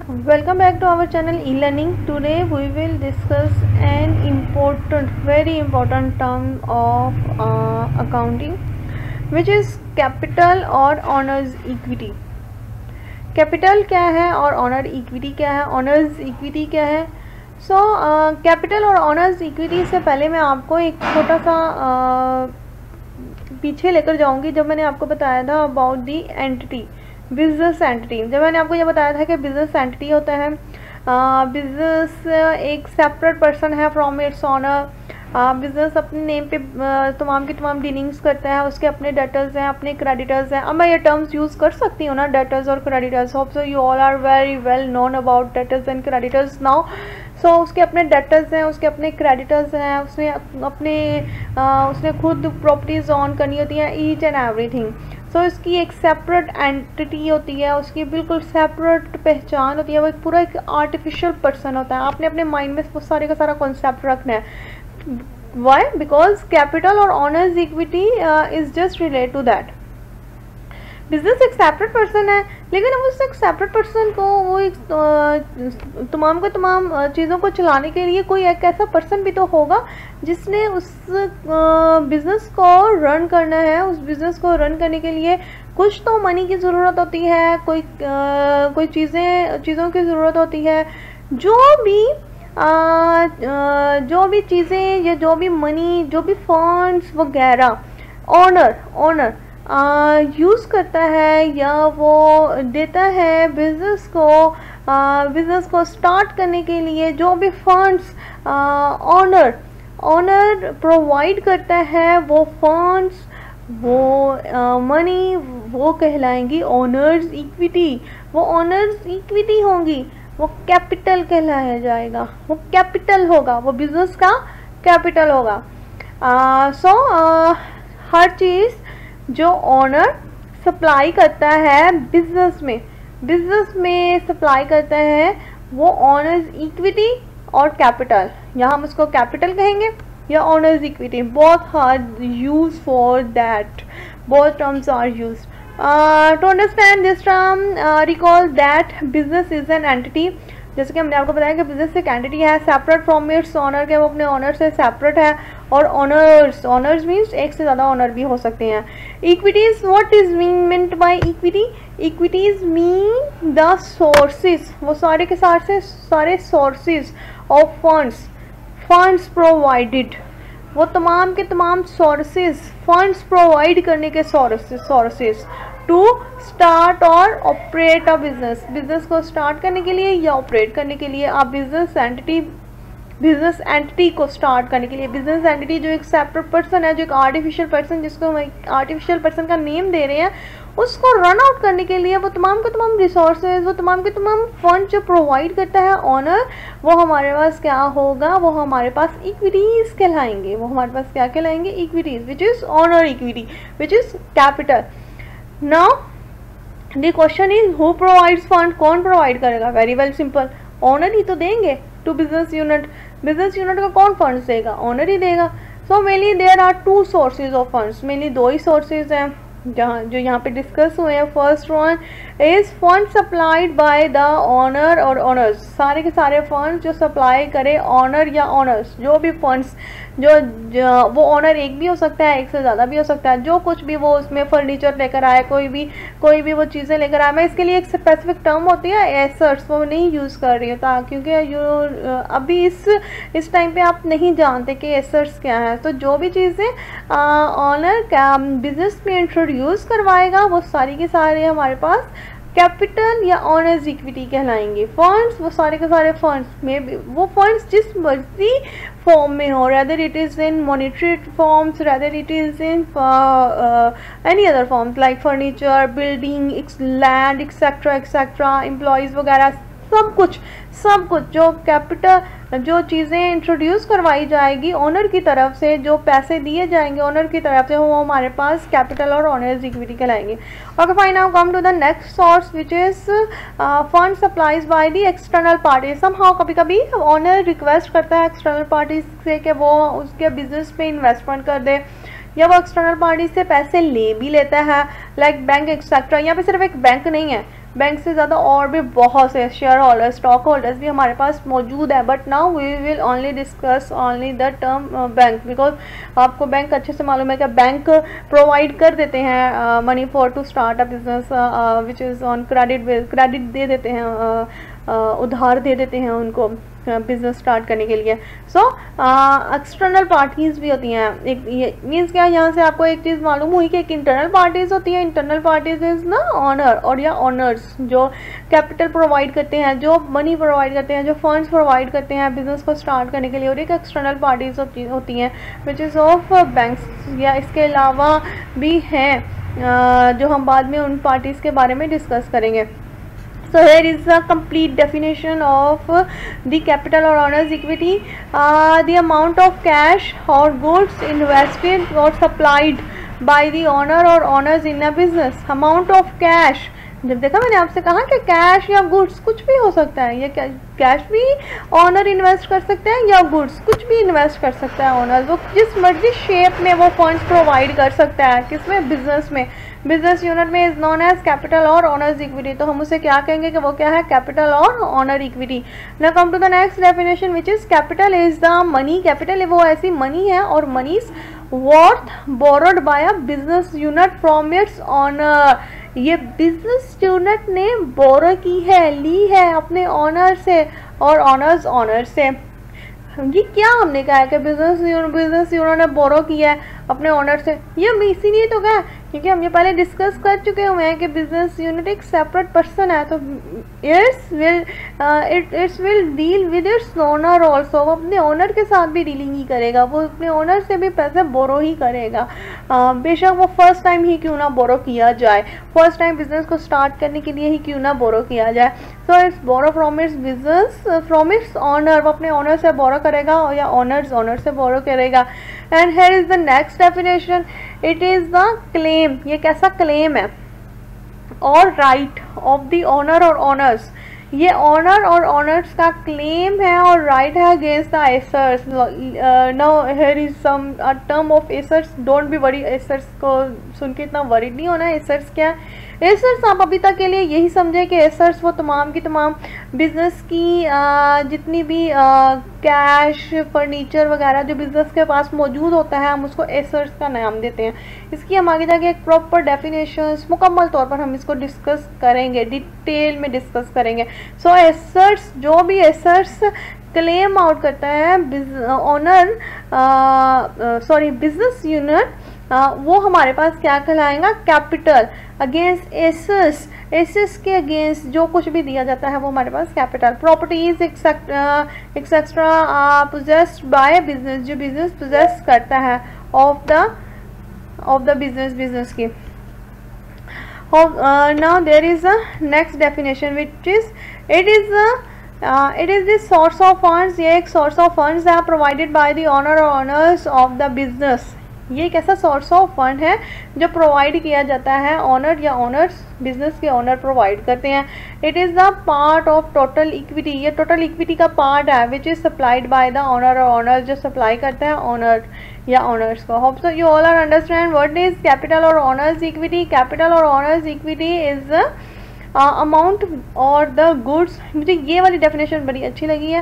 Welcome back to our channel e-learning. Today we will discuss an important, very important term of accounting, which is capital और owners equity. Capital क्या है और owner equity क्या है, honours equity क्या है. So capital और honours equity से पहले मैं आपको एक छोटा सा पीछे लेकर जाऊंगी. जब मैंने आपको बताया था about the entity, business entity, जब मैंने आपको ये बताया था कि बिजनेस एंटिटी होता है, बिजनेस एक सेपरेट पर्सन है फ्रॉम इट्स ऑनर. बिजनेस अपने नेम पे तमाम की तमाम डीलिंग्स करता है, उसके अपने डेटर्स हैं, अपने क्रेडिटर्स हैं. अब मैं ये टर्म्स यूज़ कर सकती हूँ ना, डेटर्स और creditors. Hope so you all are very well known about debtors and creditors now. So उसके अपने डेटर्स हैं, उसके अपने क्रेडिटर्स हैं, उसने खुद प्रॉपर्टीज ऑन करनी होती हैं, ईच एंड एवरीथिंग. सो इसकी एक सेपरेट एंटिटी होती है, उसकी बिल्कुल सेपरेट पहचान होती है. वो पूरा एक आर्टिफिशियल पर्सन होता है. आपने अपने माइंड में वो सारे का सारा कॉन्सेप्ट रखना है. Why? Because capital और owners equity is just related to that. Business एक सेपरेट पर्सन है, लेकिन अब उस एक सेपरेट पर्सन को वो एक तमाम को तमाम चीज़ों को चलाने के लिए कोई एक ऐसा पर्सन भी तो होगा जिसने उस बिज़नेस को रन करना है. उस बिज़नेस को रन करने के लिए कुछ तो मनी की ज़रूरत होती है, कोई चीज़ों की ज़रूरत होती है. जो भी चीज़ें या जो भी मनी, जो भी फंड्स वगैरह ऑनर यूज़ करता है या वो देता है बिज़नेस को स्टार्ट करने के लिए, जो भी फंड्स ऑनर प्रोवाइड करता है, वो फंड्स, वो मनी, वो कहलाएंगी ऑनर्स इक्विटी. वो ऑनर्स इक्विटी होंगी, वो कैपिटल कहलाया जाएगा. वो कैपिटल होगा, वो बिजनेस का कैपिटल होगा. हर चीज़ जो ओनर सप्लाई करता है बिजनेस में सप्लाई करता है, वो ऑनर्स इक्विटी और कैपिटल, यहाँ हम उसको कैपिटल कहेंगे या owners equity. Both are use for that, both terms are use. To understand this term, recall that business is an entity. जैसे कि हमने आपको बताया कि बिजनेस एक एंटिटी है, सेपरेट फ्रॉम इट्स ऑनर, के वो अपने ऑनर से सेपरेट है. और ऑनर्स मीन्स एक से ज़्यादा ऑनर भी हो सकते हैं. Equities, what is meant by equity? Equities mean the sources, वो सारे के सारे सोर्सेज ऑफ फंड्स प्रोवाइडेड, वो तमाम के तमाम सोर्सेज, फंड्स प्रोवाइड करने के सोर्सेज टू स्टार्ट और ऑपरेट अ बिजनेस को स्टार्ट करने के लिए या ऑपरेट करने के लिए. आप बिजनेस एंटिटी को स्टार्ट करने के लिए, बिजनेस एंटिटी जो एक सेपरेट पर्सन है, जो एक आर्टिफिशियल पर्सन, जिसको हम आर्टिफिशियल पर्सन का नेम दे रहे हैं, उसको रन आउट करने के लिए वो तमाम के तमाम रिसोर्सेज, वो तमाम के तमाम फंड जो प्रोवाइड करता है ऑनर, वो हमारे पास क्या होगा? वो हमारे पास इक्विटीज कहलाएंगे. वो हमारे पास क्या कहलाएंगे? Equities, which is owner equity, which is capital. Now the question is who provides fund? कौन प्रोवाइड करेगा? वेरी वेल सिंपल, ऑनर ही तो देंगे to business unit. Business unit का कौन फंड्स देगा? ऑनर ही देगा. So mainly there are two sources of funds. Mainly दो ही सोर्सेज हैं जो यहाँ पे डिस्कस हुए हैं. First one is fund supplied by the owner और ऑनर्स. सारे के सारे फंड्स जो सप्लाई करे ऑनर या ऑनर्स, जो भी फंड्स जो वो ऑनर एक भी हो सकता है, एक से ज़्यादा भी हो सकता है. जो कुछ भी वो उसमें फर्नीचर लेकर आए, कोई भी वो चीज़ें लेकर आए. मैं इसके लिए एक स्पेसिफिक टर्म होती है एसेट्स, वो नहीं यूज़ कर रही हूँ क्योंकि अभी इस टाइम पे आप नहीं जानते कि एसेट्स क्या है. तो जो भी चीज़ें ऑनर का बिजनेस में इंट्रोड्यूस करवाएगा, वो सारी के सारे हमारे पास कैपिटल या ऑनर्स इक्विटी कहलाएंगे. फंड्स, वो सारे के सारे फंड्स में वो फंड्स जिस मर्जी फॉर्म में हो, rather it is in monetary forms, rather it is in any other forms like furniture, building, land, etcetera, employees वगैरह, सब कुछ जो कैपिटल, जो चीज़ें इंट्रोड्यूस करवाई जाएगी ऑनर की तरफ से, जो पैसे दिए जाएंगे ऑनर की तरफ से, वो हमारे पास कैपिटल और ऑनर्स इक्विटी कहलाएंगे. Okay fine, now come to the next source which is fund supplies by the external parties. Somehow कभी कभी ऑनर रिक्वेस्ट करता है एक्सटर्नल पार्टीज से कि वो उसके बिजनेस पे इन्वेस्टमेंट कर दे, या वो एक्सटर्नल पार्टी से पैसे ले भी लेता है, लाइक बैंक एक्सेट्रा. यहाँ पे सिर्फ एक बैंक नहीं है, बैंक से ज़्यादा और भी बहुत से शेयर होल्डर्स, स्टॉक होल्डर्स भी हमारे पास मौजूद है, but now we will only discuss only the term bank, because आपको बैंक अच्छे से मालूम है कि बैंक प्रोवाइड कर देते हैं money for to start a business which is on credit दे देते हैं, उधार दे देते हैं उनको बिजनेस स्टार्ट करने के लिए। सो एक्सटर्नल पार्टीज़ भी होती हैं। एक ये मीन्स क्या, यहाँ से आपको एक चीज़ मालूम हुई कि एक इंटरनल पार्टीज़ होती है। इंटरनल पार्टीज़ इज़ ना ऑनर और या ऑनर्स, जो कैपिटल प्रोवाइड करते हैं, जो मनी प्रोवाइड करते हैं, जो फंड्स प्रोवाइड करते हैं बिजनेस को स्टार्ट करने के लिए। और एक एक्सटर्नल पार्टीज़ होती हैं विच इज़ ऑफ बैंक्स, या इसके अलावा भी हैं जो हम बाद में उन पार्टीज़ के बारे में डिस्कस करेंगे। So here is a complete definition of the capital or owner's equity. The amount of cash or goods invested or supplied by the owner or owners in a business. Amount of cash. जब देखा मैंने आपसे कहा कि cash या goods कुछ भी हो सकता है, ये कैश भी ऑनर इन्वेस्ट कर सकते हैं या गुड्स कुछ भी इन्वेस्ट कर सकता है ऑनर, वो जिस मर्जी शेप में वो फंड्स प्रोवाइड कर सकता है। किसमें? बिजनेस में। बिजनेस यूनिट में इज नॉन एज कैपिटल और ऑनर्स इक्विटी। तो हम उसे क्या कहेंगे कि वो क्या है? कैपिटल और owner equity. Now come to the next definition which is capital is the money. Capital वो ऐसी मनी है or money's worth borrowed by a business unit from its owner. ये बिजनेस यूनिट ने बोरो की है, ली है अपने ऑनर से और ऑनर्स ऑनर से। ये क्या हमने कहा है कि बिजनेस यूनिट ने बोरो किया है अपने ऑनर से, ये हम इसीलिए तो कहा क्योंकि हम ये पहले डिस्कस कर चुके हुए हैं कि बिजनेस यूनिट एक सेपरेट पर्सन है, तो it's will deal with its owner also. वो अपने ओनर के साथ भी डीलिंग ही करेगा, वो अपने ओनर से भी पैसे बोरो ही करेगा, बेशक वो फर्स्ट टाइम ही क्यों ना बोरो किया जाए, फर्स्ट टाइम बिजनेस को स्टार्ट करने के लिए ही क्यों ना बोरो किया जाए। So it's borrow from its business from its owner, वो अपने ऑनर से बोरो करेगा या ऑनर्स ऑनर से बोरो करेगा। And here is the next definition, it is the claim. ये कैसा क्लेम है? और राइट ऑफ द ऑनर और ऑनर्स। ये ऑनर और ऑनर्स का क्लेम है और राइट है against the assets. Now here is some term of assets, don't be worry. Assets को सुन के इतना वरीड नहीं होना है। एसर्स क्या है? एसर्स आप अभी तक के लिए यही समझे कि एसर्स वो तमाम की तमाम बिजनेस की जितनी भी कैश, फर्नीचर वगैरह जो बिजनेस के पास मौजूद होता है, हम उसको एसर्स का नाम देते हैं। इसकी हम आगे जाके एक प्रॉपर डेफिनेशंस मुकम्मल तौर पर हम इसको डिस्कस करेंगे, डिटेल में डिस्कस करेंगे। सो एसर्स, जो भी एसर्स क्लेम आउट करता है ऑनर बिजनेस यूनिट, वो हमारे पास क्या कहलाएगा? कैपिटल। अगेंस्ट एसेस, एसेस के अगेंस्ट जो कुछ भी दिया जाता है वो हमारे पास capital. Properties etcetera possessed by business, जो बिजनेस पोजेस करता है ऑफ द बिजनेस की। Now there is a next definition which is it is this source of funds. ये एक सोर्स ऑफ फंड्स है प्रोवाइडेड बाय द ऑनर और honours of the business. ये एक ऐसा सोर्स ऑफ फंड है जो प्रोवाइड किया जाता है ऑनर या ऑनर्स, बिजनेस के ऑनर प्रोवाइड करते हैं। It is the part of total equity. ये टोटल इक्विटी का पार्ट है which is supplied by the owner और ऑनर्स, जो सप्लाई करते हैं ऑनर या ऑनर्स को। Hope so you all are understand what is capital और ऑनर्स इक्विटी। कैपिटल और ऑनर्स इक्विटी इज अमाउंट और द गुड्स। मुझे ये वाली डेफिनेशन बड़ी अच्छी लगी है।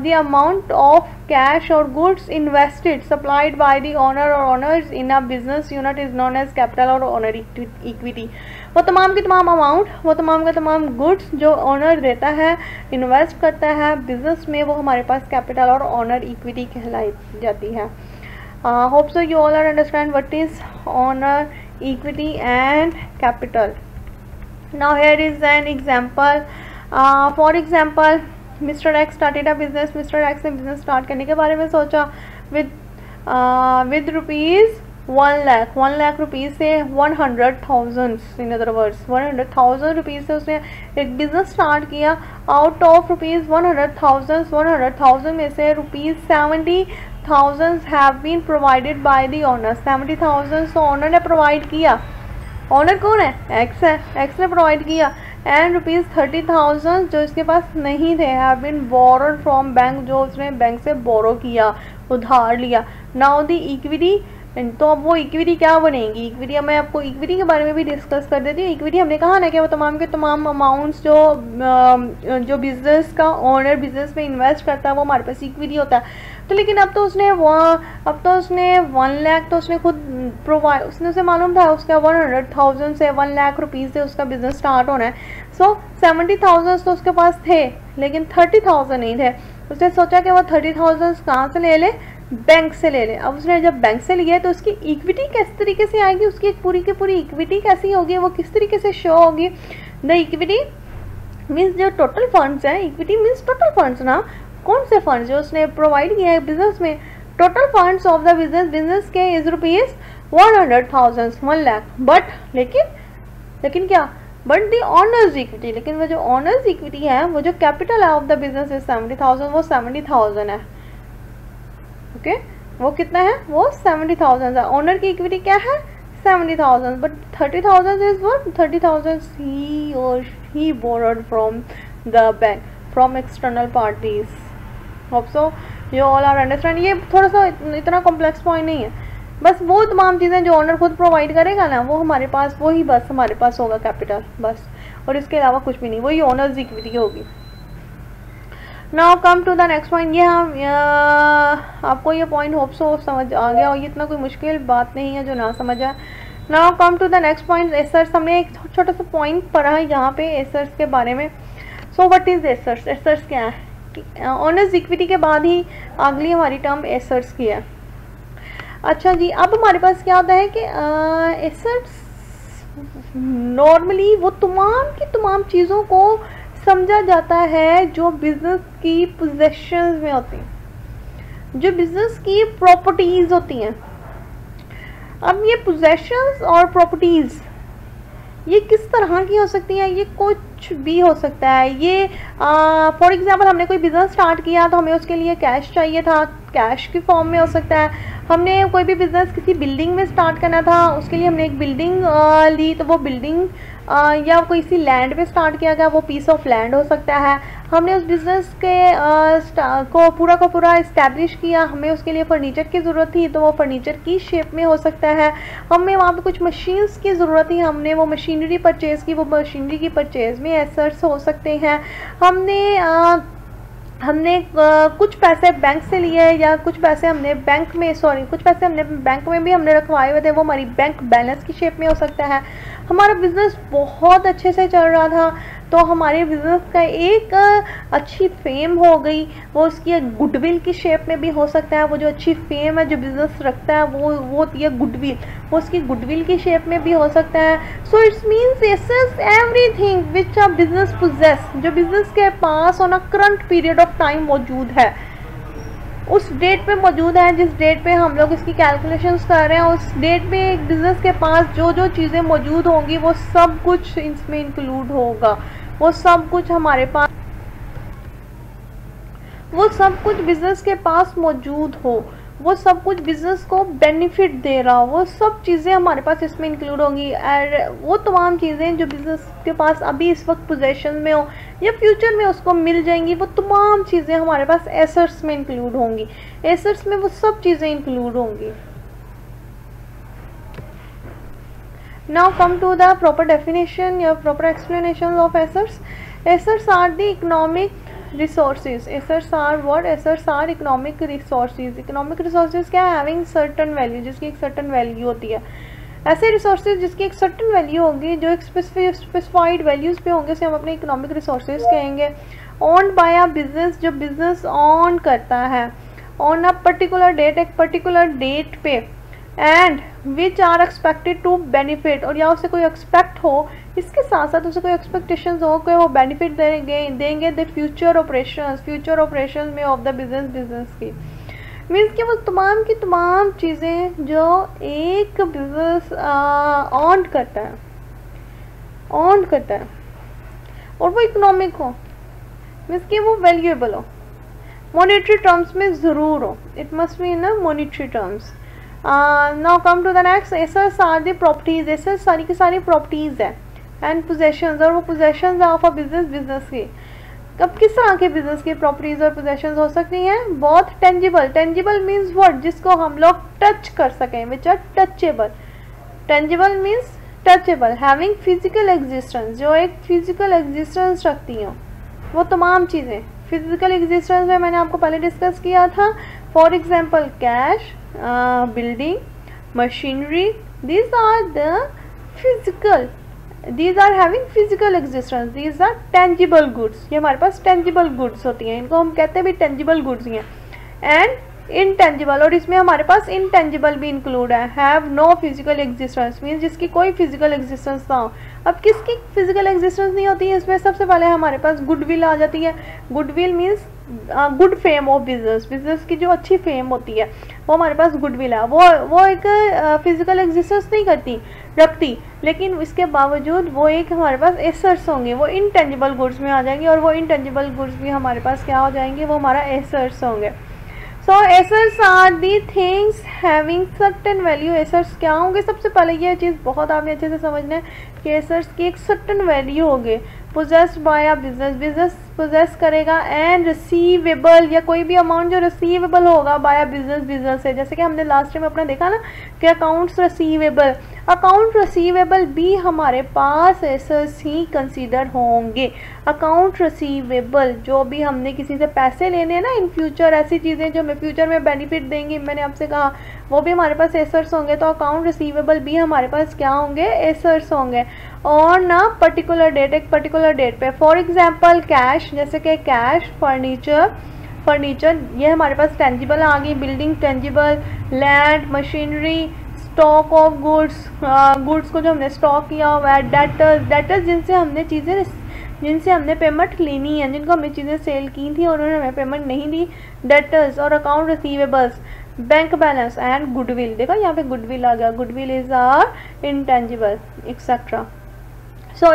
The amount of cash or goods invested supplied by the owner और owners in a business unit is known as capital और ऑनर इक्विटी। वो तमाम की तमाम अमाउंट, वो तमाम का तमाम गुड्स जो ऑनर देता है, इन्वेस्ट करता है बिजनेस में, वो हमारे पास कैपिटल और ऑनर इक्विटी कहलाई जाती है। Hope so you all are understand what is owner, equity and capital. Now here is an example. For example, Mr. X started a business. Mr. X ने business start करने के बारे में सोचा with rupees 1 lakh। 1 lakh rupees से 100,000, in other words 100,000 rupees से उसने एक बिजनेस स्टार्ट किया। आउट ऑफ रुपीज़ 100,000 में से rupees 70,000 have been provided by the owner. 70,000 तो ऑनर ने प्रोवाइड किया। ऑनर कौन है? एक्स है, एक्स ने प्रोवाइड किया। एंड रुपीज़ 30,000 जो इसके पास नहीं थे have been borrowed from bank, जो उसने बैंक से बोरो किया, उधार लिया। नाउ द इक्विटी तो अब वो इक्विटी क्या बनेगी, इक्विटी मैं आपको इक्विटी के बारे में भी डिस्कस कर देती हूँ। इक्विटी हमने कहा ना कि वो तमाम के तमाम अमाउंट्स जो बिजनेस का ओनर बिजनेस में इन्वेस्ट करता है वो हमारे पास इक्विटी होता है। तो लेकिन अब तो उसने 1 लाख तो उसने खुद प्रोवाइड, उसने उसे मालूम था उसका 100,000 से 1 लाख रुपीज़ से उसका बिजनेस स्टार्ट होना है। सो 70,000 तो उसके पास थे लेकिन 30,000 नहीं थे। उसने सोचा कि वो 30,000 कहाँ से ले ले, बैंक से ले ले। अब उसने जब बैंक से लिया तो उसकी इक्विटी किस तरीके से आएगी, उसकी एक पूरी की पूरी इक्विटी कैसी होगी, वो किस तरीके से शो होगी। द इक्विटी मीन्स जो टोटल फंड्स हैं, इक्विटी मीन्स टोटल फंड्स ना, कौन से फंड्स जो उसने प्रोवाइड किया है बिजनेस में। Total funds of the business के इज रुपीज 100,000 1 लाख। बट लेकिन क्या, बट दी ऑनर्स इक्विटी, लेकिन वो जो ऑनर्स इक्विटी है, वो जो कैपिटल है ऑफ द बिजनेस इज 70,000, वो 70,000 है। ओके वो कितना है, वो 70,000 है। ओनर की इक्विटी क्या है 70,000, but 30,000 is what, 30,000 he or she borrowed from the bank from external parties. Hope so you all are understand. ये थोड़ा सा इतना कॉम्प्लेक्स पॉइंट नहीं है, बस वो तमाम चीज़ें जो ओनर खुद प्रोवाइड करेगा ना, वो हमारे पास वही बस हमारे पास होगा कैपिटल बस, और इसके अलावा कुछ भी नहीं, वही ओनर्स इक्विटी होगी। Now come to the next point. ये हम आपको ये पॉइंट होप सो समझ आ गया और ये इतना कोई मुश्किल बात नहीं है जो ना समझ आए। Now come to the next point. Assets, हमने एक छोटा सा पॉइंट पढ़ा है यहाँ पे एसर्ट्स के बारे में। सो व्हाट इज एसर्ट्स, एसर्ट्स क्या है। ऑनर्स इक्विटी के बाद ही अगली हमारी टर्म एसर्ट्स की है। अच्छा जी, अब हमारे पास क्या होता है कि एसर्ट्स नॉर्मली वो तमाम की तमाम चीज़ों को समझा जाता है जो बिजनेस की पोजेशंस में होती हैं, जो बिजनेस की प्रॉपर्टीज होती हैं। अब ये पोजेशंस और प्रॉपर्टीज ये किस तरह की हो सकती हैं, ये कुछ भी हो सकता है। ये फॉर एग्जांपल हमने कोई बिजनेस स्टार्ट किया तो हमें उसके लिए कैश चाहिए था, कैश की फॉर्म में हो सकता है। हमने कोई भी बिजनेस किसी बिल्डिंग में स्टार्ट करना था, उसके लिए हमने एक बिल्डिंग ली, तो वो बिल्डिंग या कोई सी लैंड पे स्टार्ट किया गया, वो पीस ऑफ लैंड हो सकता है। हमने उस बिज़नेस के को पूरा इस्टेब्लिश किया, हमें उसके लिए फर्नीचर की ज़रूरत थी, तो वो फर्नीचर की शेप में हो सकता है। हमें वहाँ पे कुछ मशीन्स की ज़रूरत थी, हमने वो मशीनरी परचेज़ की, वो मशीनरी की परचेज़ में एसेट्स हो सकते हैं। हमने कुछ पैसे बैंक से लिए या कुछ पैसे हमने बैंक में भी हमने रखवाए हुए थे, वो हमारी बैंक बैलेंस की शेप में हो सकता है। हमारा बिजनेस बहुत अच्छे से चल रहा था तो हमारे बिजनेस का एक अच्छी फेम हो गई, वो उसकी गुडविल की शेप में भी हो सकता है। वो जो अच्छी फेम है जो बिजनेस रखता है वो होती है गुडविल, वो उसकी गुडविल की शेप में भी हो सकता है। सो इट्स मीन्स एसेस everything which a business possess, जो बिजनेस के पास on a current period of time मौजूद है, उस डेट पे मौजूद है जिस डेट पे हम लोग इसकी कैलकुलेशंस कर रहे हैं, उस डेट पे एक बिजनेस के पास जो जो चीज़ें मौजूद होंगी वो सब कुछ इसमें इंक्लूड होगा। वो सब कुछ हमारे पास, वो सब कुछ बिजनेस के पास मौजूद हो, वो सब कुछ बिजनेस को बेनिफिट दे रहा हो, वो सब चीज़ें हमारे पास इसमें इंक्लूड होंगी। और वो तमाम चीज़ें जो बिजनेस के पास अभी इस वक्त पोजेशन में हो या फ्यूचर में उसको मिल जाएंगी, वो तमाम चीज़ें हमारे पास एसेट्स में इंक्लूड होंगी। एसेट्स में वो सब चीज़ें इंक्लूड होंगी। Now come to the proper definition या proper explanation of assets. Assets are the economic resources. Assets are what? Assets are economic resources. Economic resources क्या है? Having certain value, जिसकी एक certain value होती है। ऐसे resources जिसकी एक certain value होगी, जो एक specified values पे होंगे, उसे हम अपने economic resources कहेंगे। Owned by a business, जो business own करता है on a particular date, एक particular date पे, and which are expected to benefit, और या उसे कोई एक्सपेक्ट हो, इसके साथ साथ उसे कोई एक्सपेक्टेशंस हो कि वो बेनिफिट देंगे द फ्यूचर ऑपरेशन में ऑफ द बिजनेस की। मीन्स कि वो तमाम की तमाम चीज़ें जो एक बिजनेस ऑन करता है और वो इकोनॉमिक हो, मीन्स कि वो वैल्यूएबल हो, मॉनेटरी टर्म्स में ज़रूर हो, it must be in monetary terms. Now come to the next. Assets are the properties, assets सारी की सारी प्रॉपर्टीज है एंड पोजेशंस, और वो पोजेशंस ऑफ अ बिजनेस की। अब किस तरह के बिजनेस की प्रॉपर्टीज और पोजेशंस हो सकती हैं? बहुत टेंजिबल, टेंजिबल मीन्स व्हाट, जिसको हम लोग टच कर सकें, which are touchable. Tangible means touchable, having physical existence, जो एक फिजिकल एग्जिस्टेंस रखती हो, वो तमाम चीज़ें। फिजिकल एग्जिस्टेंस में मैंने आपको पहले डिस्कस किया था, for example cash, building, machinery, these are the physical, these are having physical existence, these are tangible goods। ये हमारे पास tangible goods होती हैं, इनको हम कहते हैं भी tangible goods ही हैं। एंड intangible, और इसमें हमारे पास intangible भी इंक्लूड है, have no physical existence means जिसकी कोई physical existence ना हो। अब किसकी physical existence नहीं होती है इसमें? सबसे पहले हमारे पास गुडविल आ जाती है। Goodwill means good fame of business, business की जो अच्छी फेम होती है वो हमारे पास गुडविल है। वो एक फिजिकल एग्जिस्टेंस नहीं रखती, लेकिन इसके बावजूद वो एक हमारे पास एसेट्स होंगे, वो इनटेंजिबल गुड्स में आ जाएंगे, और वो इनटेंजिबल गुड्स भी हमारे पास क्या हो जाएंगे? वो हमारा एसेट्स होंगे। So assets are the things having certain value. Assets क्या होंगे? सबसे पहले ये चीज़ बहुत आपने अच्छे से समझना है कि एसेट्स की एक सर्टेन वैल्यू होगी। Possessed by a business, business possess करेगा, एंड रिसीवेबल, या कोई भी अमाउंट जो रिसीवेबल होगा बाय अ बिजनेस, बिजनेस से। जैसे कि हमने लास्ट टाइम अपना देखा ना कि अकाउंट्स रिसीवेबल, अकाउंट रिसीवेबल भी हमारे पास एसेट्स ही कंसीडर होंगे। अकाउंट रिसीवेबल, जो भी हमने किसी से पैसे लेने हैं ना इन फ्यूचर, ऐसी चीज़ें जो हमें फ्यूचर में बेनिफिट देंगी, मैंने आपसे कहा वो भी हमारे पास एसेट्स होंगे। तो अकाउंट रिसीवेबल भी हमारे पास क्या होंगे? एसेट्स होंगे। और ना पर्टिकुलर डेट, एक पर्टिकुलर डेट पे, फॉर एग्जांपल कैश, जैसे कि कैश, फर्नीचर ये हमारे पास टेंजिबल आ गई, building tangible, land, machinery, stock of goods, goods को जो हमने स्टॉक किया हुआ है, डेटर्स जिनसे हमने पेमेंट लेनी है, जिनको हमने चीज़ें सेल की थी और उन्होंने हमें पेमेंट नहीं दी, डेटर्स। और account receivables, bank balance and goodwill. देखो यहाँ पे गुडविल आ गया, goodwill is are intangible etcetera. So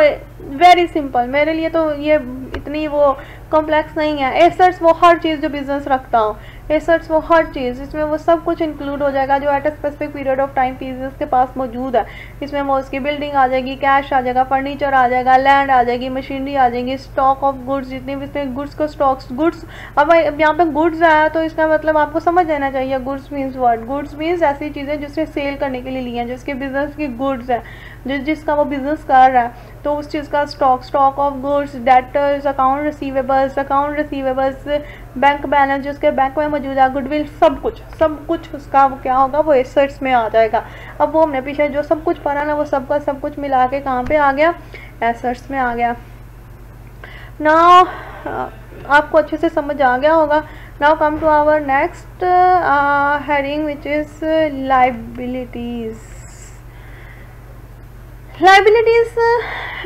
very simple, मेरे लिए तो ये इतनी वो कॉम्प्लेक्स नहीं है। एसेट्स वो हर चीज़ जो बिजनेस रखता हूँ, एसेट्स वो हर चीज़, इसमें वो सब कुछ इंक्लूड हो जाएगा जो at a specific period of time business के पास मौजूद है। इसमें वो उसकी बिल्डिंग आ जाएगी, कैश आ जाएगा, फर्नीचर आ जाएगा, लैंड आ जाएगी, मशीनरी आ जाएगी, स्टॉक ऑफ गुड्स, जितने भी इसमें गुड्स को स्टॉक्स, गुड्स, अब यहाँ पे गुड्स आया तो इसका मतलब आपको समझ लेना चाहिए goods means what. Goods means ऐसी चीज़ें जिससे सेल करने के लिए ली हैं, जिसके बिजनेस की गुड्स है, जिसका वो बिजनेस कर रहा है, तो उस चीज़ का stock of goods, debtors, account receivables, bank balance जो उसके बैंक में मौजूद है, गुडविल, सब कुछ उसका वो क्या होगा? वो एसेट्स में आ जाएगा। अब वो हमने पीछे जो सब कुछ पढ़ा ना, वो सब कुछ मिला के कहाँ पे आ गया? एसेट्स में आ गया। नाउ आपको अच्छे से समझ आ गया होगा। Now come to our next heading which is liabilities. Liabilities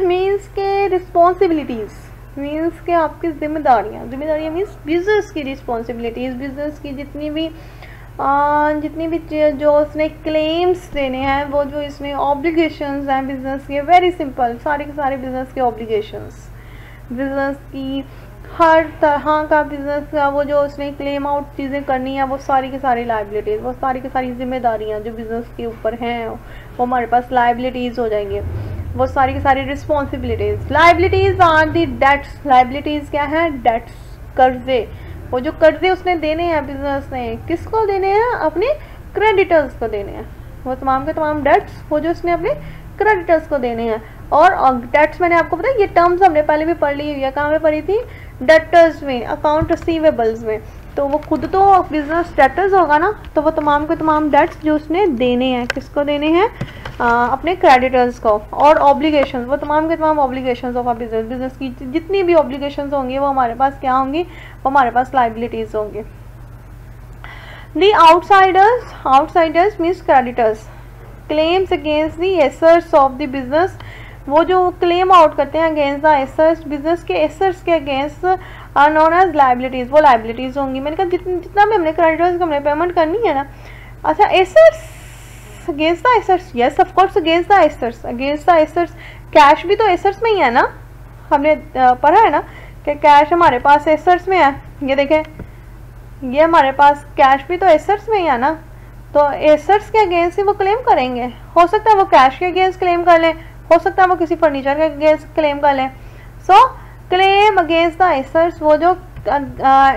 means के रिस्पॉन्सिबिलिटीज, मीन्स के आपकी जिम्मेदारियाँ मीन्स बिजनेस की रिस्पॉन्सिबिलिटीज़, बिजनेस की जितनी भी जो उसने क्लेम्स देने हैं, वो जो इसमें ऑब्लिगेशंस हैं बिजनेस के, वेरी सिंपल, सारे के सारे बिजनेस के ऑब्लिगेशंस, बिजनेस की हर तरह का बिजनेस का वो जो उसने क्लेम आउट चीज़ें करनी है, वो सारी की सारी लाइबिलिटीज़, वो सारी की सारी जिम्मेदारियाँ जो बिजनेस के ऊपर हैं वो हमारे पास लाइबिलिटीज़ हो जाएंगी। वो सारी की सारी responsibilities. Liabilities are the debts, liabilities क्या है? डेट्स, कर्जे। वो जो कर्जे उसने देने हैं बिजनेस ने, किसको देने हैं? अपने क्रेडिटर्स को देने हैं। वो तमाम के तमाम डेट्स वो जो उसने अपने क्रेडिटर्स को देने हैं। और डेट्स मैंने आपको बताया, ये टर्म्स हमने पहले भी पढ़ ली हुई है, कहाँ पे पढ़ी थी? डेटर्स में, अकाउंट रिसीवेबल्स में। तो वो खुद तो बिजनेस डेटर्स होगा ना, तो वो तमाम के तमाम डेट्स जो उसने देने हैं, किसको देने हैं? अपने क्रेडिटर्स को। और ऑब्लिगेशंस, वो तमाम के तमाम obligations of a business, business की जितनी भी ऑब्लिगेशंस होंगी वो हमारे पास क्या होंगी? वो हमारे पास लाइबिलिटीज होंगी। The outsiders means creditors, claims against the assets of the business, वो जो क्लेम आउट करते हैं अगेंस्ट द एसेट्स, बिजनेस के एसेट्स के against are known as liabilities, वो लाइबिलिटीज होंगी। मैंने कहा जितना भी हमने क्रेडिटर्स को हमने पेमेंट करनी है ना। अच्छा, assets against the assets, yes of course against the assets, against the assets. Cash भी तो एसेट्स में ही है ना, हमने पढ़ा है ना कि कैश हमारे पास एसेट्स में है। ये देखें, ये हमारे पास कैश भी तो एसेट्स में ही है ना, तो एसेट्स के अगेंस्ट ही वो क्लेम करेंगे। हो सकता है वो कैश के अगेंस्ट क्लेम कर लें, हो सकता है वो किसी फर्नीचर के अगेंस्ट क्लेम कर लें। सो क्लेम अगेंस्ट द एसेट्स, वो जो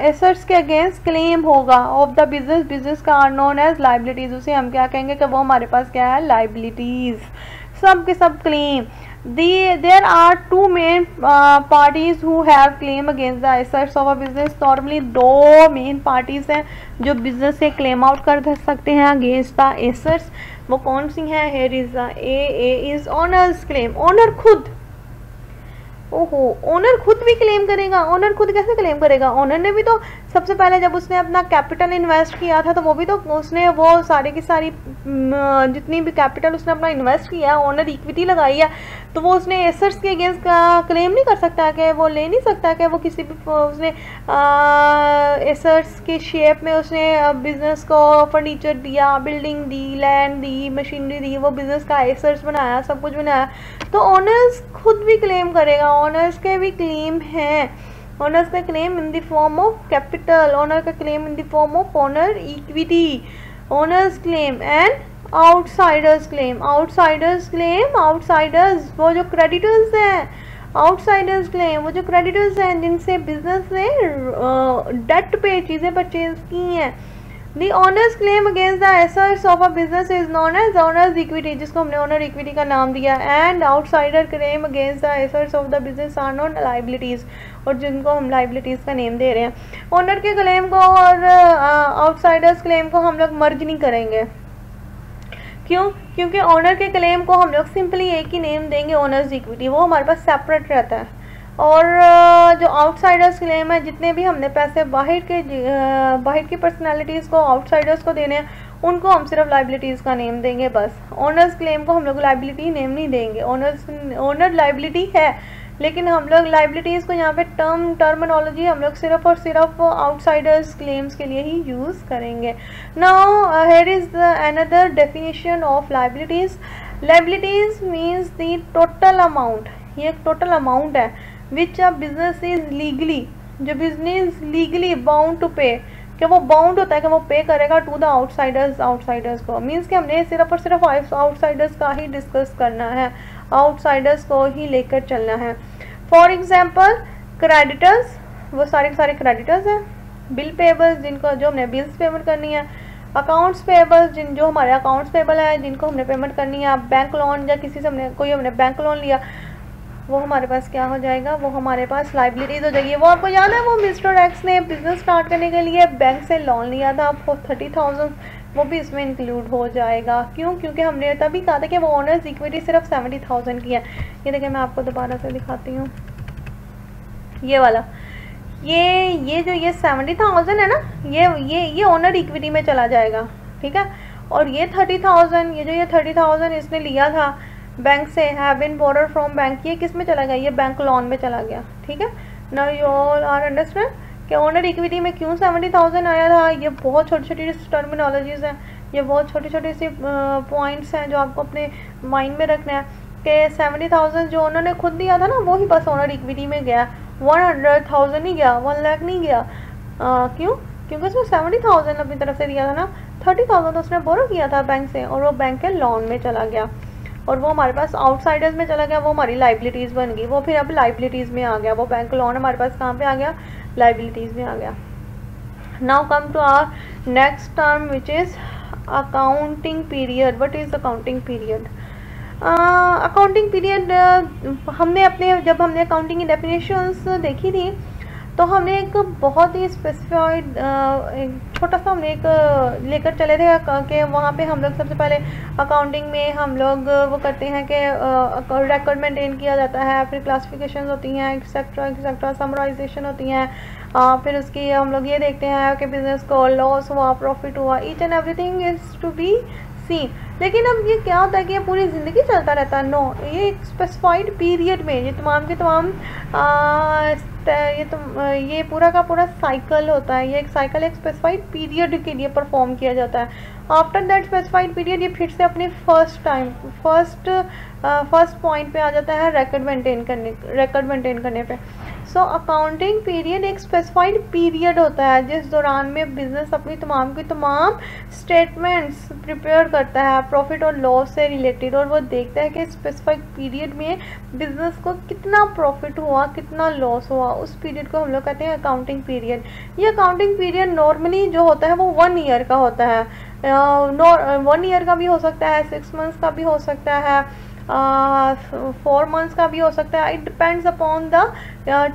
एसेट्स के अगेंस्ट क्लेम होगा ऑफ द बिजनेस, बिजनेस का आर नोन एज लाइबिलिटीज, उसे हम क्या कहेंगे कि वो हमारे पास क्या है, लाइबिलिटीज। सब के सब claim, there are two main parties who have claim against the assets of a business. Normally दो मेन पार्टीज हैं जो बिजनेस से क्लेम आउट कर सकते हैं अगेंस्ट द एसेट्स। वो कौन सी हैं? Here is a is owners claim, owner खुद। ओहो, ओनर खुद भी क्लेम करेगा? ओनर खुद कैसे क्लेम करेगा? ओनर ने भी तो सबसे पहले जब उसने अपना कैपिटल इन्वेस्ट किया था तो वो भी तो उसने वो सारी की सारी जितनी भी कैपिटल उसने अपना इन्वेस्ट किया, ओनर इक्विटी लगाई है, तो वो उसने एसेट्स के अगेंस्ट क्लेम नहीं कर सकता कि वो ले नहीं सकता कि वो किसी भी उसने एसेट्स के शेप में उसने बिजनेस को फर्नीचर दिया, बिल्डिंग दी, लैंड दी, मशीनरी दी, वो बिजनेस का एसेट्स बनाया, सब कुछ बनाया, तो ओनर्स खुद भी क्लेम करेगा। ओनर्स के भी क्लेम हैं, ओनर्स का claim in the form of capital, owner का claim in the form of owner equity, owners claim and outsiders claim. Outsiders claim, outsiders वो जो क्रेडिटर्स हैं, आउटसाइडर्स क्लेम वो जो क्रेडिटर्स हैं जिनसे बिजनेस ने डेट पे चीज़ें परचेज की हैं। The owners claim against the assets of a business is known as owner's equity, जिसको हमने owner equity का नाम दिया, and outsider claim against the assets of the business are known liabilities, और जिनको हम liabilities का नेम दे रहे हैं। ओनर के क्लेम को और आउटसाइडर्स क्लेम को हम लोग मर्ज नहीं करेंगे। क्यों? क्योंकि ओनर के क्लेम को हम लोग सिंपली एक ही नेम देंगे, ओनर्स इक्विटी, वो हमारे पास सेपरेट रहता है। और जो आउटसाइडर्स क्लेम है, जितने भी हमने पैसे बाहर की पर्सनालिटीज़ को, आउटसाइडर्स को देने हैं, उनको हम सिर्फ लाइबिलिटीज़ का नेम देंगे बस। ओनर्स क्लेम को हम लोग लाइबिलिटी नेम नहीं देंगे। ओनर लाइबिलिटी है, लेकिन हम लोग लाइबिलिटीज़ को यहाँ पे टर्मिनोलॉजी हम लोग सिर्फ और सिर्फ आउटसाइडर्स क्लेम्स के लिए ही यूज़ करेंगे। Now here is another definition of liabilities. Liabilities means the total amount, ये एक टोटल अमाउंट है विच अ बिजनेस इज लीगली, जो बिजनेस लीगली बाउंड टू पे, कि वो बाउंड होता है कि वो पे करेगा टू द आउटसाइडर्स को। मीन्स कि हमने सिर्फ और सिर्फ आउटसाइडर्स का ही डिस्कस करना है, आउटसाइडर्स को ही लेकर चलना है। फॉर एग्जाम्पल क्रेडिटर्स, वो सारे के सारे क्रेडिटर्स हैं। बिल पेबल्स, जिनको जो हमने बिल्स पेमेंट करनी है। अकाउंट्स पेबल्स, जो हमारे अकाउंट्स पेबल है, जिनको हमने पेमेंट करनी है। बैंक लोन, या किसी से हमने बैंक लोन लिया, वो हमारे पास क्या हो जाएगा, वो हमारे पास लाइबिलिटीज़ हो जाएगी। वो आपको याद है, वो मिस्टर एक्स ने बिजनेस स्टार्ट करने के लिए बैंक से लोन लिया था फॉर 30,000, वो भी इसमें इंक्लूड हो जाएगा। क्यों? क्योंकि हमने तभी कहा था कि वो ओनर्स इक्विटी सिर्फ 70,000 की है। ये देखिए, मैं आपको दोबारा से दिखाती हूँ, ये वाला, ये जो ये 70,000 है ना, ये ओनर इक्विटी में चला जाएगा, ठीक है। और ये 30,000, ये 30,000 इसने लिया था बैंक से, have been borrowed from bank, ये किस में चला गया, ये बैंक लोन में चला गया, ठीक है। Now you all are understand कि ओनर इक्विटी में क्यों 70,000 आया था। ये बहुत छोटी छोटी टर्मिनोलॉजीज़ हैं, ये बहुत छोटी छोटी सी पॉइंट्स हैं जो आपको अपने माइंड में रखना है कि 70,000 जो उन्होंने खुद दिया था ना, वो ही बस ओनर इक्विटी में गया, 100,000 नहीं गया, 1 लाख नहीं गया। क्यों? क्योंकि उसने 70,000 अपनी तरफ से दिया था ना, 30,000 उसने बोरो किया था बैंक से, और वो बैंक के लोन में चला गया, और वो हमारे पास आउटसाइडर्स में चला गया, वो हमारी लाइबिलिटीज़ बन गई, वो फिर अब लाइबिलिटीज़ में आ गया। वो बैंक लोन हमारे पास कहाँ पे आ गया, लाइबिलिटीज़ में आ गया। Now come to our next term which is accounting period. What is accounting period? Accounting period जब हमने अकाउंटिंग की डेफिनेशंस देखी थी, तो हमने एक बहुत ही स्पेसिफाइड छोटा सा हमने एक लेकर चले थे कि वहाँ पे हम लोग सबसे पहले अकाउंटिंग में हम लोग वो करते हैं कि रिकॉर्ड मेंटेन किया जाता है, फिर क्लासिफिकेशन होती हैं, एक्सेट्रा एक्सेट्रा, समराइजेशन होती हैं, फिर उसकी हम लोग ये देखते हैं कि बिजनेस को लॉस हुआ, प्रॉफिट हुआ, each and everything is to be seen. लेकिन अब ये क्या होता है कि ये पूरी ज़िंदगी चलता रहता है? नो, ये एक स्पेसिफाइड पीरियड में ये तमाम के तमाम ये पूरा का पूरा साइकिल होता है। ये एक साइकिल एक स्पेसिफाइड पीरियड के लिए परफॉर्म किया जाता है। आफ्टर दैट स्पेसिफाइड पीरियड ये फिर से अपने फर्स्ट पॉइंट पे आ जाता है, रिकॉर्ड मेंटेन करने पे। सो अकाउंटिंग पीरियड एक स्पेसिफाइड पीरियड होता है जिस दौरान में बिजनेस अपनी तमाम की तमाम स्टेटमेंट्स प्रिपेयर करता है प्रॉफिट और लॉस से रिलेटेड, और वो देखता है कि स्पेसिफाइड पीरियड में बिजनेस को कितना प्रॉफिट हुआ कितना लॉस हुआ, उस पीरियड को हम लोग कहते हैं अकाउंटिंग पीरियड। ये अकाउंटिंग पीरियड नॉर्मली जो होता है वो 1 ईयर का होता है, 1 ईयर का भी हो सकता है, 6 मंथ्स का भी हो सकता है, 4 मंथ्स का भी हो सकता है। It depends upon the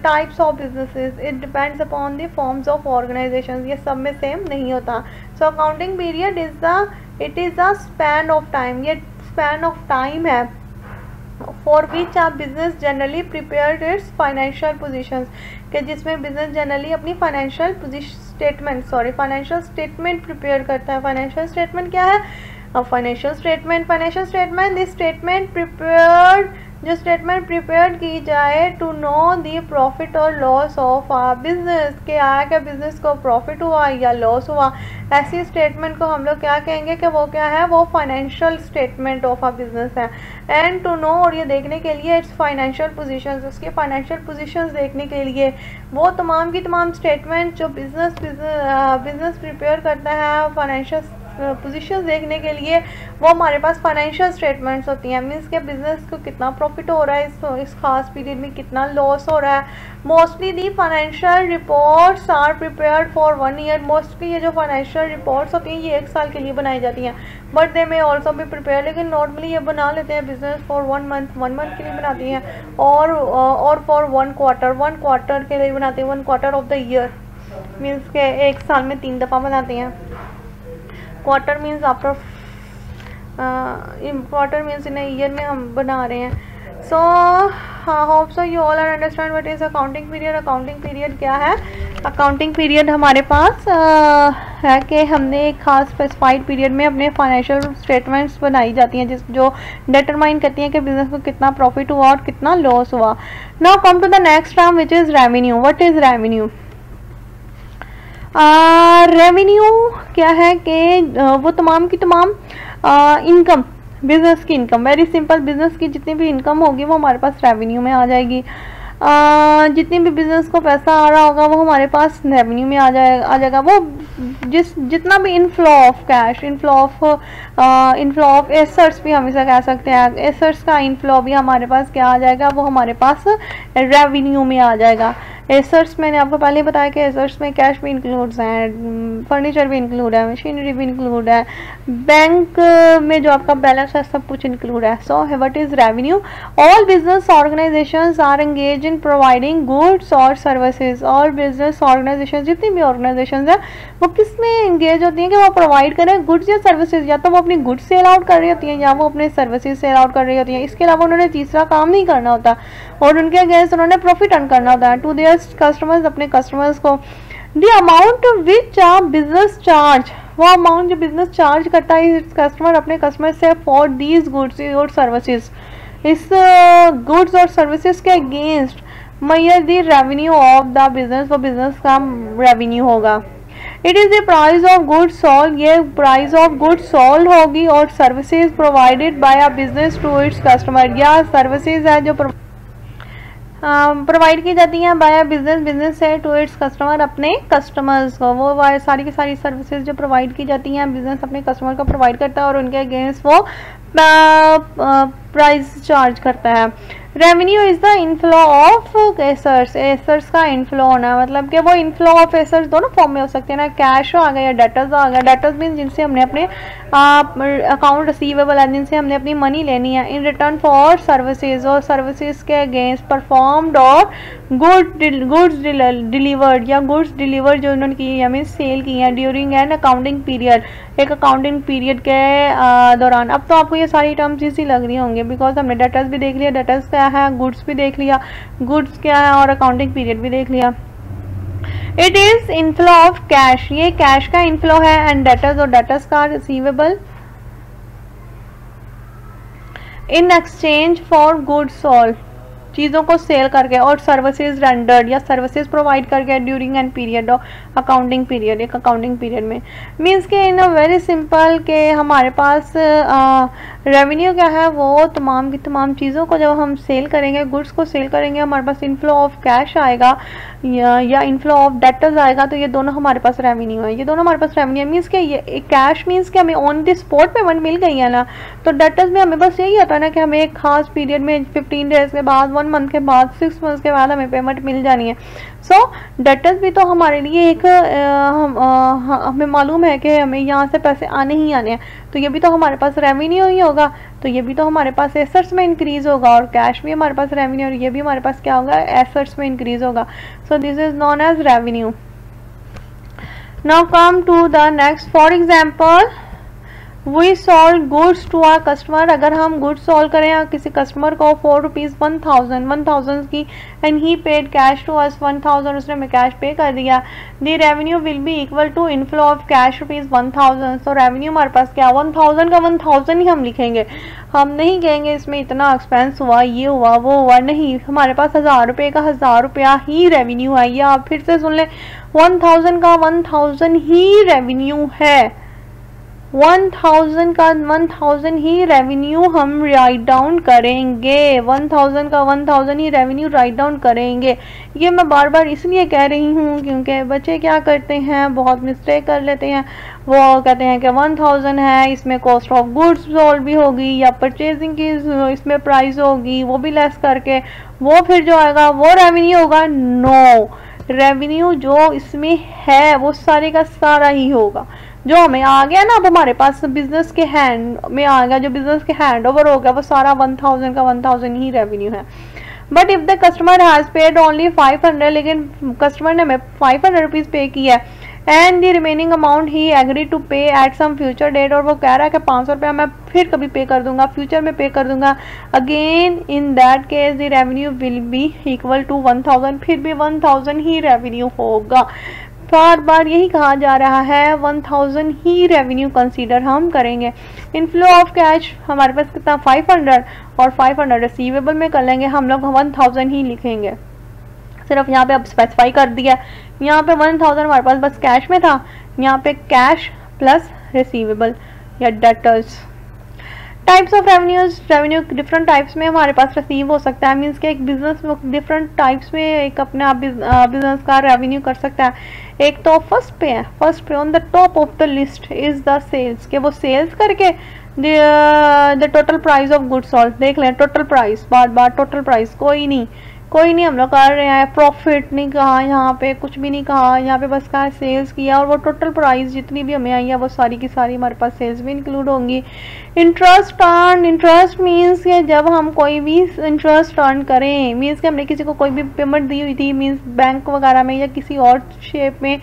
types of businesses, it depends upon the forms of organisation, ये सब में सेम नहीं होता। So accounting period it is the span of time, ये स्पैन ऑफ टाइम है for which a business generally prepared its financial positions, कि जिसमें business generally अपनी फाइनेंशियल स्टेटमेंट प्रिपेयर करता है। फाइनेंशियल स्टेटमेंट क्या है? Financial statement this statement prepared, जो स्टेटमेंट प्रिपेयर की जाए टू नो दी प्रॉफिट और लॉस ऑफ आ बिजनेस, के आया क्या बिजनेस को प्रॉफिट हुआ या लॉस हुआ, ऐसी स्टेटमेंट को हम लोग क्या कहेंगे कि वो क्या है, वो financial statement of a business है। एंड टू नो, और ये देखने के लिए इट्स फाइनेंशियल पोजीशंस, उसके फाइनेंशियल पोजीशंस देखने के लिए वो तमाम की तमाम स्टेटमेंट जो बिजनेस प्रिपेयर करता है फाइनेंशियल पोजीशंस देखने के लिए, वो हमारे पास फाइनेंशियल स्टेटमेंट्स होती हैं। मीन्स के बिजनेस को कितना प्रॉफिट हो रहा है, इस खास पीरियड में कितना लॉस हो रहा है। Mostly the financial reports are prepared for 1 year, mostly ये जो फाइनेंशियल रिपोर्ट्स होती हैं ये 1 साल के लिए बनाई जाती हैं, बट दे में ऑल्सो भी प्रिपेयर, लेकिन नॉर्मली ये बना लेते हैं बिजनेस फॉर 1 मंथ के लिए बनाती हैं, और फॉर 1 क्वार्टर के लिए बनाते हैं, 1 quarter of the year, means के 1 साल में 3 दफ़ा बनाते हैं। Quarter means after quarter means in year में हम बना रहे हैं। So hope so you all are understand what is accounting period. Accounting period क्या है? अकाउंटिंग पीरियड हमारे पास है कि हमने एक खास स्पेसिफाइड पीरियड में अपने फाइनेंशियल स्टेटमेंट्स बनाई जाती हैं जो डिटरमाइन करती हैं कि बिजनेस को कितना प्रॉफिट हुआ और कितना लॉस हुआ। Now come to the next term which is revenue. What is revenue? Revenue क्या है कि वो तमाम की तमाम इनकम, बिजनेस की इनकम, वेरी सिंपल, बिजनेस की जितनी भी इनकम होगी वो हमारे पास रेवेन्यू में आ जाएगी। जितनी भी बिजनेस को पैसा आ रहा होगा वो हमारे पास रेवेन्यू में आ जाएगा। वो जितना भी inflow of cash, inflow of assets भी हम इसे कह सकते हैं, एसेट्स का इनफ्लो भी हमारे पास क्या आ जाएगा, वो हमारे पास रेवेन्यू में आ जाएगा। एसेट्स मैंने आपको पहले बताया कि एसेट्स में कैश भी इंक्लूड्स हैं, फर्नीचर भी इंक्लूड है, मशीनरी भी इंक्लूड है, बैंक में जो आपका बैलेंस है सब कुछ इंक्लूड है। So what is revenue? All business organisations are engage in providing goods और सर्विसेज। ऑल बिजनेस ऑर्गेनाइजेशन, जितनी भी ऑर्गेनाइजेशन है वो किस में एंगेज होती हैं कि वो प्रोवाइड करें गुड्स या सर्विसेज, या तो वो अपनी गुड्स सेल आउट कर रही होती हैं या वो अपने सर्विसेज सेल आउट कर रही होती हैं। इसके अलावा उन्होंने तीसरा काम नहीं करना होता और उनके अगेंस्ट उन्होंने प्रॉफिट अर्न करना होता है टू देयर कस्टमर्स, अपने कस्टमर्स को। The amount which a business charge, वो अमाउंट जो बिजनेस चार्ज करता है कस्टमर अपने कस्टमर से फॉर दीज गुड्स और सर्विसेज, इस गुड्स और सर्विसेज के अगेंस्ट मैयर the revenue of the business, वो बिजनेस का रेवेन्यू होगा। It is the price of goods sold, ये प्राइस ऑफ गुड्स सोल्ड होगी, और services provided by a business to its customer, या सर्विसेज है जो प्रोवाइड की जाती हैं बाय बिजनेस से टू इट्स कस्टमर, अपने कस्टमर्स को। वो सारी की सारी सर्विसेज जो प्रोवाइड की जाती हैं बिजनेस अपने कस्टमर को प्रोवाइड करता है और उनके अगेंस्ट वो प्राइस चार्ज करता है। Revenue is the inflow of assets, assets का इनफ्लो होना, मतलब कि वो इनफ्लो ऑफ एसेट्स दोनों फॉर्म में हो सकते हैं ना, कैश आ गया या डेटर्स आ गया। डेटर्स मीन जिनसे हमने अपने अकाउंट रिसीवेबल है, जिनसे हमने अपनी मनी लेनी है इन रिटर्न फॉर सर्विसेज, और सर्विसेज के अगेंस्ट परफॉर्म्ड और गुड्स डिलीवर्ड, या गुड्स डिलीवर्ड जो उन्होंने की है मीन सेल की है ड्यूरिंग एन अकाउंटिंग पीरियड, एक अकाउंटिंग पीरियड के दौरान। अब तो आपको ये सारी टर्म्स इसी लग रही होंगे बिकॉज हमने डेटर्स भी देख लिया, डेटर्स क्या है, गुड्स भी देख लिया, गुड्स क्या है, और अकाउंटिंग पीरियड भी देख लिया। It is inflow of cash, ये कैश का इनफ्लो है, एंड डेटर्स और डेटर्स का receivable in exchange for goods sold, चीज़ों को सेल करके, और सर्विसेज रेंडर्ड या सर्विसेज प्रोवाइड करके during an period of accounting period, एक अकाउंटिंग पीरियड में। मीन्स के इन अ वेरी सिंपल के हमारे पास रेवेन्यू क्या है, वो तमाम की तमाम चीज़ों को जब हम सेल करेंगे, गुड्स को सेल करेंगे, हमारे पास इनफ्लो ऑफ कैश आएगा या इनफ्लो ऑफ डेटर्स आएगा, तो ये दोनों हमारे पास रेवेन्यू है, ये दोनों हमारे पास रेवेन्यू है। मीन्स के ये कैश मीन्स कि हमें ऑन द स्पॉट पेमेंट मिल गई है ना, तो डेटर्स में हमें बस यही होता है ना कि हमें एक खास पीरियड में 15 डेज के बाद, 1 मंथ के बाद, 6 मंथ्स के बाद हमें पेमेंट मिल जानी है। सो डेटर्स भी तो हमारे लिए एक हमें मालूम है कि हमें यहाँ से पैसे आने ही आने हैं, तो ये भी तो हमारे पास रेवेन्यू ही होगा, तो ये भी तो हमारे पास एसेट्स में इंक्रीज होगा, और कैश भी हमारे पास रेवेन्यू, और ये भी हमारे पास क्या होगा, एसेट्स में इंक्रीज होगा। So this is known as revenue. Now come to the next. For example we sold goods to our customer. अगर हम गुड्स सोल्व करें किसी कस्टमर को फॉर रुपीज़ 1000 की, and he paid cash to us 1000, उसने हमें cash pay कर दिया। The revenue will be equal to inflow of cash rupees 1000। सो रेवेन्यू हमारे पास क्या, 1000 का 1000 ही हम लिखेंगे, हम नहीं कहेंगे इसमें इतना एक्सपेंस हुआ, ये हुआ, वो हुआ, नहीं, हमारे पास 1000 रुपये का 1000 रुपया ही रेवेन्यू है। या आप फिर से सुन लें, 1000 का 1000 ही रेवेन्यू है, 1000 का 1000 ही रेवेन्यू हम राइट डाउन करेंगे, 1000 का 1000 ही रेवेन्यू राइट डाउन करेंगे। ये मैं बार बार इसलिए कह रही हूँ क्योंकि बच्चे क्या करते हैं, बहुत मिस्टेक कर लेते हैं। वो कहते हैं कि 1000 है, इसमें कॉस्ट ऑफ गुड्स सोल्ड भी होगी या परचेजिंग की इसमें प्राइस होगी, वो भी लेस करके वो फिर जो आएगा वो रेवेन्यू होगा। नो, रेवेन्यू जो इसमें है वो सारे का सारा ही होगा, जो हमें आ गया ना, अब हमारे पास बिजनेस के हैंड में आ गया, जो बिजनेस के हैंड ओवर हो गया, वो सारा 1000 का 1000 ही रेवेन्यू है। But if the customer has paid only 500, लेकिन कस्टमर ने हमें 500 रुपीज़ पे किया है, and the remaining amount he agree to pay at some future date, और वो कह रहा है कि 500 रुपया मैं फिर कभी पे कर दूंगा, फ्यूचर में पे कर दूंगा। Again in that case the revenue will be equal to 1000, फिर भी 1000 ही रेवेन्यू होगा। बार बार यही कहा जा रहा है, 1000 ही रेवेन्यू कंसीडर हम करेंगे। इनफ्लो ऑफ कैश हमारे पास कितना, 500, और 500 रिसीवेबल में कर लेंगे, हम लोग 1000 ही लिखेंगे, सिर्फ यहाँ पे अब स्पेसिफाई कर दिया। यहाँ पे 1000 हमारे पास बस कैश में था, यहाँ पे कैश प्लस रिसीवेबल या debtors. Types of revenues, revenue different types में हमारे पास रिसीव हो सकता है। मीन्स के एक बिजनेस डिफरेंट टाइप्स में एक अपने आप बिजनेस का रेवेन्यू कर सकता है। एक तो फर्स्ट पे है, फर्स्ट पे on the top of the list is the sales, के वो सेल्स करके the total price of goods sold. देख लें टोटल प्राइस, बार बार टोटल प्राइस, कोई नहीं हम लोग कर रहे हैं, प्रॉफिट नहीं कहा, यहाँ पे कुछ भी नहीं कहा, यहाँ पे बस कहा सेल्स किया, और वो टोटल प्राइस जितनी भी हमें आई है वो सारी की सारी हमारे पास सेल्स भी इंक्लूड होंगी। इंटरेस्ट अर्न, इंटरेस्ट मीन्स कि जब हम कोई भी इंटरेस्ट अर्न करें, मीन्स कि हमने किसी को कोई भी पेमेंट दी हुई थी, मीन्स बैंक वगैरह में या किसी और शेप में,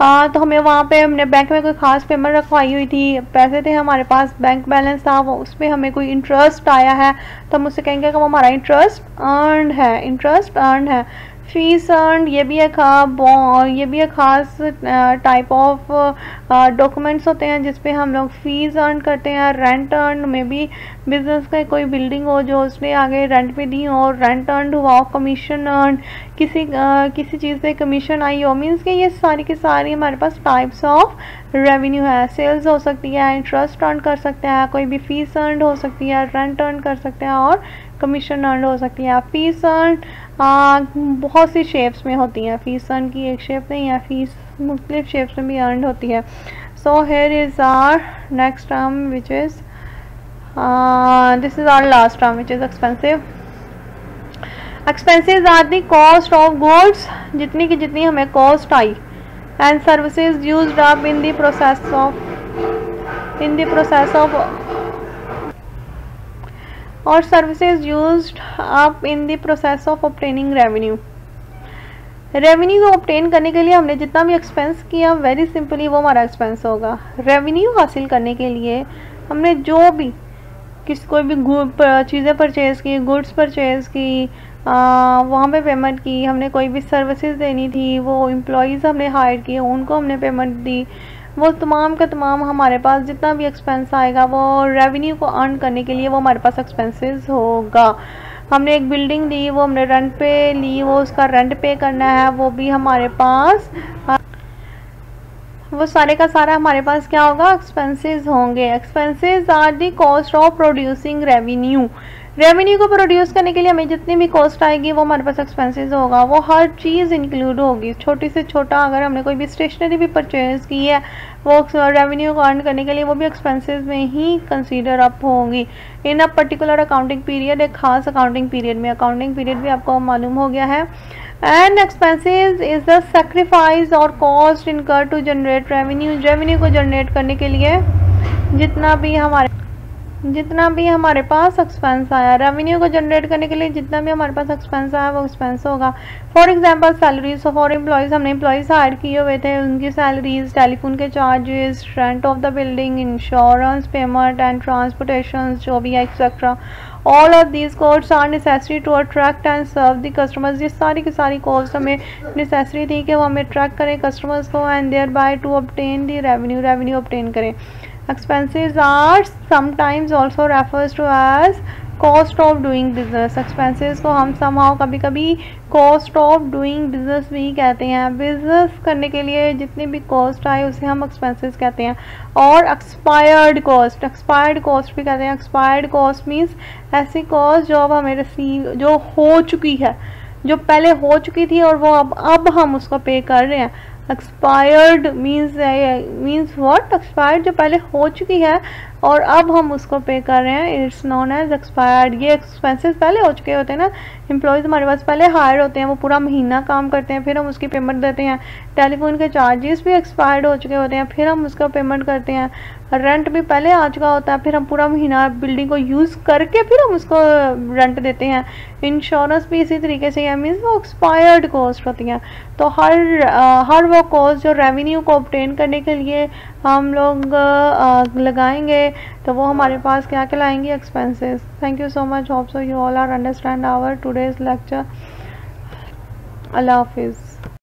तो हमें वहाँ पे हमने बैंक में कोई खास पेमेंट रखवाई हुई थी, पैसे थे हमारे पास, बैंक बैलेंस था, वो उस पर हमें कोई इंटरेस्ट आया है, तो हम उससे कहेंगे कि वो हमारा इंटरेस्ट अर्न है, इंटरेस्ट अर्न है। फीस अर्न, ये भी एक खास टाइप ऑफ डॉक्यूमेंट्स होते हैं जिसपे हम लोग फीस अर्न करते हैं। रेंट अर्न में भी बिजनेस का कोई बिल्डिंग हो जो उसने आगे रेंट पे दी हो, रेंट अर्न हुआ। कमीशन अर्न, किसी चीज़ पे कमीशन आई हो, मीन्स कि ये सारी की सारी हमारे पास टाइप्स ऑफ रेवेन्यू है। सेल्स हो सकती है, इंटरेस्ट अर्न कर सकते हैं, कोई भी फीस अर्न हो सकती है, रेंट अर्न कर सकते हैं, और कमीशन अर्न हो सकती है। फीस अर्न बहुत सी शेप्स में होती हैं, फीस अर्न की एक शेप नहीं है, फीस मुख्तलिफ शेप्स में भी अर्न होती है। So here is our next term which is this is our last term which is expensive. Expenses are the cost of goods, जितनी की जितनी हमें कॉस्ट आई, and services used up in the process of or services used up in the process of obtaining revenue. Revenue को obtain करने के लिए हमने जितना भी एक्सपेंस किया, वेरी सिंपली वो हमारा एक्सपेंस होगा। रेवेन्यू हासिल करने के लिए हमने जो भी कोई भी चीज़ें परचेज़ की, गुड्स परचेज़ की, वहाँ पे पेमेंट की, हमने कोई भी सर्विसेज देनी थी, वो एम्प्लॉयज़ हमने हायर किए, उनको हमने पेमेंट दी, वो तमाम का तमाम हमारे पास जितना भी एक्सपेंस आएगा वो रेवेन्यू को अर्न करने के लिए वो हमारे पास एक्सपेंसेस होगा। हमने एक बिल्डिंग ली, वो हमने रेंट पे ली, वो उसका रेंट पे करना है, वो भी हमारे पास, वो सारे का सारा हमारे पास क्या होगा, एक्सपेंसेस होंगे। Expenses are the cost of producing revenue. Revenue को प्रोड्यूस करने के लिए हमें जितनी भी कॉस्ट आएगी वो हमारे पास एक्सपेंसेस होगा, वो हर चीज़ इंक्लूड होगी, छोटी से छोटा। अगर हमने कोई भी स्टेशनरी भी परचेज की है वो रेवेन्यू को अर्न करने के लिए वो भी एक्सपेंसेस में ही कंसीडर अप होंगी in a particular accounting period, एक खास अकाउंटिंग पीरियड में। अकाउंटिंग पीरियड भी आपको मालूम हो गया है। And expenses is the sacrifice or cost incur to generate revenue. Revenue को जनरेट करने के लिए जितना भी हमारे पास एक्सपेंस आया, रेवेन्यू को जनरेट करने के लिए जितना भी हमारे पास एक्सपेंस आया वो एक्सपेंस होगा। For example salaries for employees, हमने एम्प्लॉयज़ हायर किए हुए थे, उनकी सैलरीज, टेलीफोन के charges, rent of the building, insurance payment and transportation जो भी है etcetera. All of these cost are necessary to attract and serve the customers. ये सारी की सारी कॉस्ट हमें नेसेसरी थी कि वो हमें अट्रैक्ट करें कस्टमर्स को and thereby to obtain the revenue obtain करें। Expenses are sometimes also refers to as cost of doing business। expenses को हम somehow कभी कभी cost of doing business भी कहते हैं। बिजनेस करने के लिए जितनी भी कॉस्ट आए उसे हम expenses कहते हैं। और expired cost भी कहते हैं। expired cost मीन्स ऐसी कॉस्ट जो अब हमें जो हो चुकी है, जो पहले हो चुकी थी और वो अब हम उसको पे कर रहे हैं। एक्सपायर्ड मीन्स व्हाट, एक्सपायर्ड जो पहले हो चुकी है और अब हम उसको पे कर रहे हैं, इट्स नोन एज एक्सपायर्ड। ये एक्सपेंसेस पहले हो चुके होते हैं ना, एम्प्लॉयज़ हमारे पास पहले हायर होते हैं, वो पूरा महीना काम करते हैं, फिर हम उसकी पेमेंट देते हैं। टेलीफोन के चार्जेस भी एक्सपायर्ड हो चुके होते हैं, फिर हम उसका पेमेंट करते हैं। रेंट भी पहले आ चुका होता है, फिर हम पूरा महीना बिल्डिंग को यूज़ करके फिर हम उसको रेंट देते हैं। इंश्योरेंस भी इसी तरीके से है, मीन्स वो एक्सपायर्ड कॉस्ट होती हैं। तो हर वो कॉस्ट जो रेवेन्यू को ऑब्टेन करने के लिए हम लोग लगाएंगे तो वो हमारे पास क्या कहलाएंगी, expenses. Thank you so much, hope so you all are understand our today's lecture. अल्लाह हाफिज़।